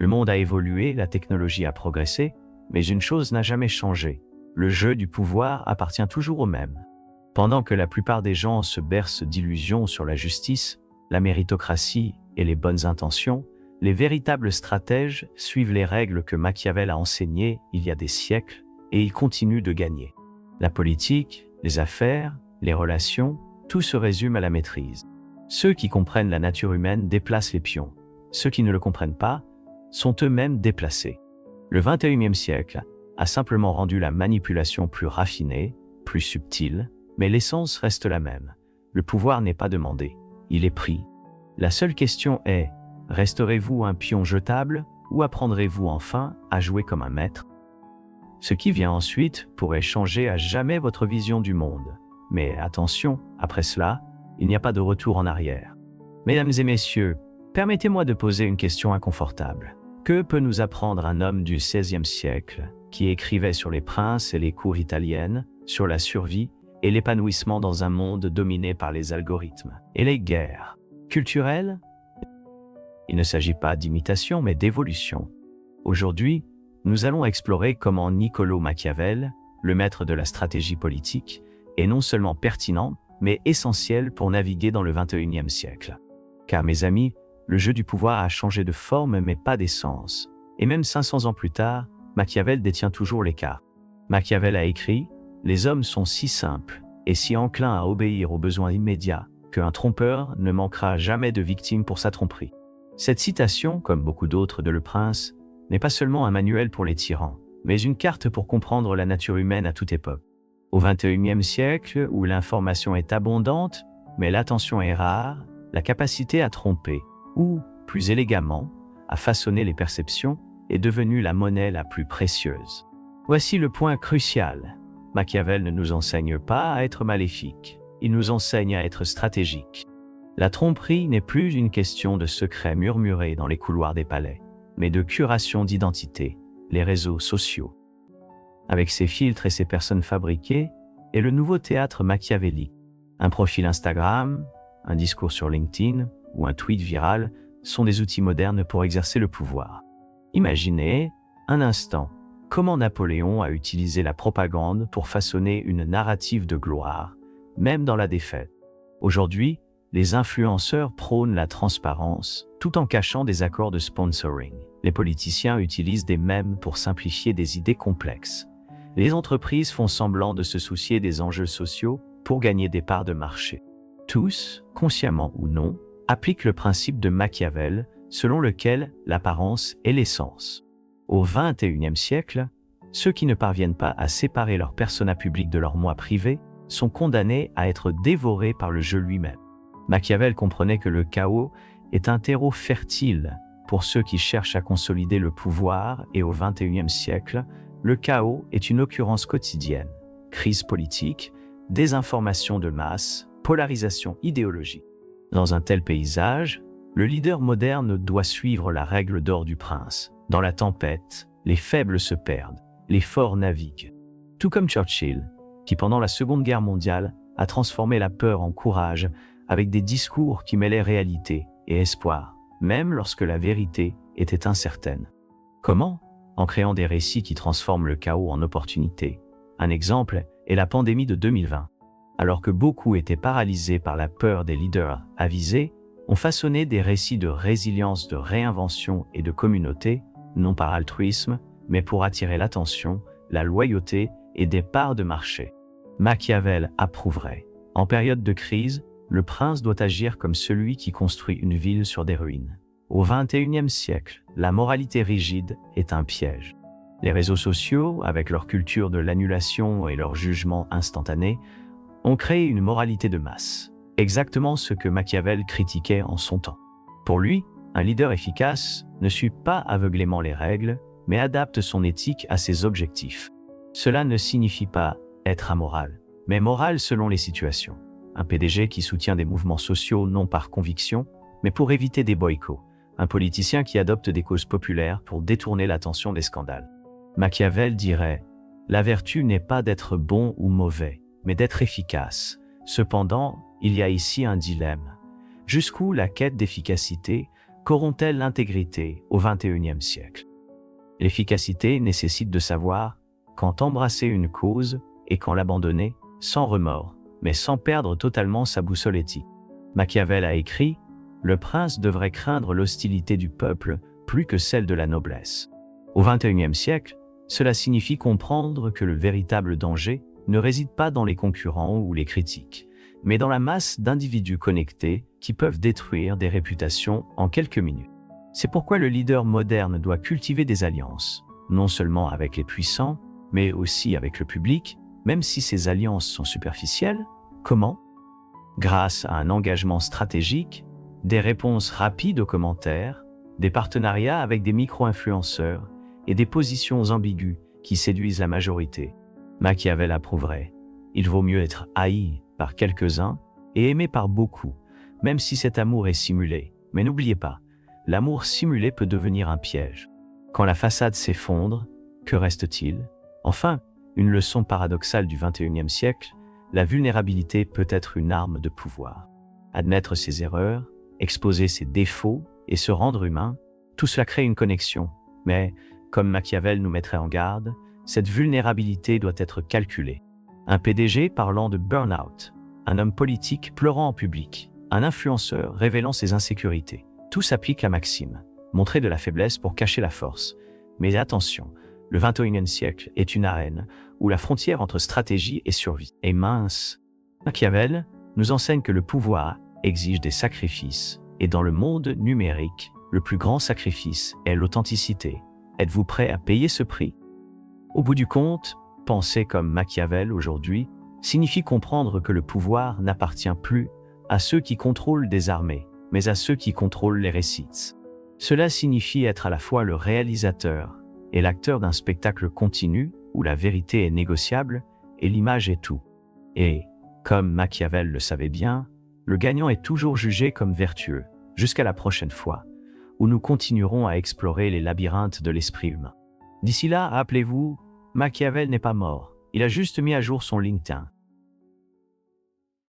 Le monde a évolué, la technologie a progressé, mais une chose n'a jamais changé. Le jeu du pouvoir appartient toujours aux mêmes. Pendant que la plupart des gens se bercent d'illusions sur la justice, la méritocratie et les bonnes intentions, les véritables stratèges suivent les règles que Machiavel a enseignées il y a des siècles et ils continuent de gagner. La politique, les affaires, les relations, tout se résume à la maîtrise. Ceux qui comprennent la nature humaine déplacent les pions. Ceux qui ne le comprennent pas sont eux-mêmes déplacés. Le XXIe siècle a simplement rendu la manipulation plus raffinée, plus subtile, mais l'essence reste la même. Le pouvoir n'est pas demandé, il est pris. La seule question est, resterez-vous un pion jetable ou apprendrez-vous enfin à jouer comme un maître? Ce qui vient ensuite pourrait changer à jamais votre vision du monde. Mais attention, après cela, il n'y a pas de retour en arrière. Mesdames et messieurs, permettez-moi de poser une question inconfortable. Que peut nous apprendre un homme du XVIe siècle qui écrivait sur les princes et les cours italiennes, sur la survie et l'épanouissement dans un monde dominé par les algorithmes et les guerres culturelles? Il ne s'agit pas d'imitation mais d'évolution. Aujourd'hui, nous allons explorer comment Niccolò Machiavel, le maître de la stratégie politique, est non seulement pertinent, mais essentiel pour naviguer dans le XXIe siècle. Car mes amis, le jeu du pouvoir a changé de forme mais pas d'essence. Et même 500 ans plus tard, Machiavel détient toujours les cartes. Machiavel a écrit « Les hommes sont si simples et si enclins à obéir aux besoins immédiats qu'un trompeur ne manquera jamais de victimes pour sa tromperie. » Cette citation, comme beaucoup d'autres de Le Prince, n'est pas seulement un manuel pour les tyrans, mais une carte pour comprendre la nature humaine à toute époque. Au XXIe siècle, où l'information est abondante, mais l'attention est rare, la capacité à tromper, ou, plus élégamment, à façonner les perceptions, est devenue la monnaie la plus précieuse. Voici le point crucial. Machiavel ne nous enseigne pas à être maléfique, il nous enseigne à être stratégique. La tromperie n'est plus une question de secrets murmurés dans les couloirs des palais, mais de curation d'identité, les réseaux sociaux. Avec ses filtres et ses personnes fabriquées, est le nouveau théâtre machiavélique. Un profil Instagram, un discours sur LinkedIn ou un tweet viral sont des outils modernes pour exercer le pouvoir. Imaginez, un instant, comment Napoléon a utilisé la propagande pour façonner une narrative de gloire, même dans la défaite. Aujourd'hui, les influenceurs prônent la transparence, tout en cachant des accords de sponsoring. Les politiciens utilisent des mèmes pour simplifier des idées complexes. Les entreprises font semblant de se soucier des enjeux sociaux pour gagner des parts de marché. Tous, consciemment ou non, appliquent le principe de Machiavel, selon lequel l'apparence est l'essence. Au XXIe siècle, ceux qui ne parviennent pas à séparer leur persona public de leur moi privé sont condamnés à être dévorés par le jeu lui-même. Machiavel comprenait que le chaos est un terreau fertile pour ceux qui cherchent à consolider le pouvoir et au XXIe siècle, le chaos est une occurrence quotidienne. Crise politique, désinformation de masse, polarisation idéologique. Dans un tel paysage, le leader moderne doit suivre la règle d'or du prince. Dans la tempête, les faibles se perdent, les forts naviguent. Tout comme Churchill, qui pendant la Seconde Guerre mondiale a transformé la peur en courage avec des discours qui mêlaient réalité et espoir, même lorsque la vérité était incertaine. Comment? En créant des récits qui transforment le chaos en opportunité. Un exemple est la pandémie de 2020. Alors que beaucoup étaient paralysés par la peur des leaders avisés, on façonnait des récits de résilience, de réinvention et de communauté, non par altruisme, mais pour attirer l'attention, la loyauté et des parts de marché. Machiavel approuverait. En période de crise, le prince doit agir comme celui qui construit une ville sur des ruines. Au XXIe siècle, la moralité rigide est un piège. Les réseaux sociaux, avec leur culture de l'annulation et leur jugement instantané, ont créé une moralité de masse, exactement ce que Machiavel critiquait en son temps. Pour lui, un leader efficace ne suit pas aveuglément les règles, mais adapte son éthique à ses objectifs. Cela ne signifie pas être amoral, mais moral selon les situations. Un PDG qui soutient des mouvements sociaux non par conviction, mais pour éviter des boycotts. Un politicien qui adopte des causes populaires pour détourner l'attention des scandales. Machiavel dirait « La vertu n'est pas d'être bon ou mauvais, mais d'être efficace. Cependant, il y a ici un dilemme. Jusqu'où la quête d'efficacité qu'auront-elles l'intégrité au XXIe siècle? L'efficacité nécessite de savoir quand embrasser une cause et quand l'abandonner, sans remords, mais sans perdre totalement sa boussole éthique. Machiavel a écrit « Le prince devrait craindre l'hostilité du peuple plus que celle de la noblesse ». Au XXIe siècle, cela signifie comprendre que le véritable danger ne réside pas dans les concurrents ou les critiques, mais dans la masse d'individus connectés qui peuvent détruire des réputations en quelques minutes. C'est pourquoi le leader moderne doit cultiver des alliances, non seulement avec les puissants, mais aussi avec le public, même si ces alliances sont superficielles. Comment? Grâce à un engagement stratégique, des réponses rapides aux commentaires, des partenariats avec des micro-influenceurs et des positions ambiguës qui séduisent la majorité. Machiavel approuverait. Il vaut mieux être haï par quelques-uns et aimé par beaucoup, même si cet amour est simulé. Mais n'oubliez pas, l'amour simulé peut devenir un piège. Quand la façade s'effondre, que reste-t-il? Enfin, une leçon paradoxale du XXIe siècle, la vulnérabilité peut être une arme de pouvoir. Admettre ses erreurs, exposer ses défauts et se rendre humain, tout cela crée une connexion. Mais, comme Machiavel nous mettrait en garde, cette vulnérabilité doit être calculée. Un PDG parlant de burn-out, un homme politique pleurant en public, un influenceur révélant ses insécurités. Tout s'applique à Maxime, montrer de la faiblesse pour cacher la force. Mais attention, le XXIe siècle est une arène où la frontière entre stratégie et survie est mince. Machiavel nous enseigne que le pouvoir exige des sacrifices, et dans le monde numérique, le plus grand sacrifice est l'authenticité. Êtes-vous prêt à payer ce prix? Au bout du compte, penser comme Machiavel aujourd'hui signifie comprendre que le pouvoir n'appartient plus à ceux qui contrôlent des armées, mais à ceux qui contrôlent les récits. Cela signifie être à la fois le réalisateur et l'acteur d'un spectacle continu où la vérité est négociable et l'image est tout. Et, comme Machiavel le savait bien, le gagnant est toujours jugé comme vertueux, jusqu'à la prochaine fois, où nous continuerons à explorer les labyrinthes de l'esprit humain. D'ici là, rappelez-vous, Machiavel n'est pas mort, il a juste mis à jour son LinkedIn.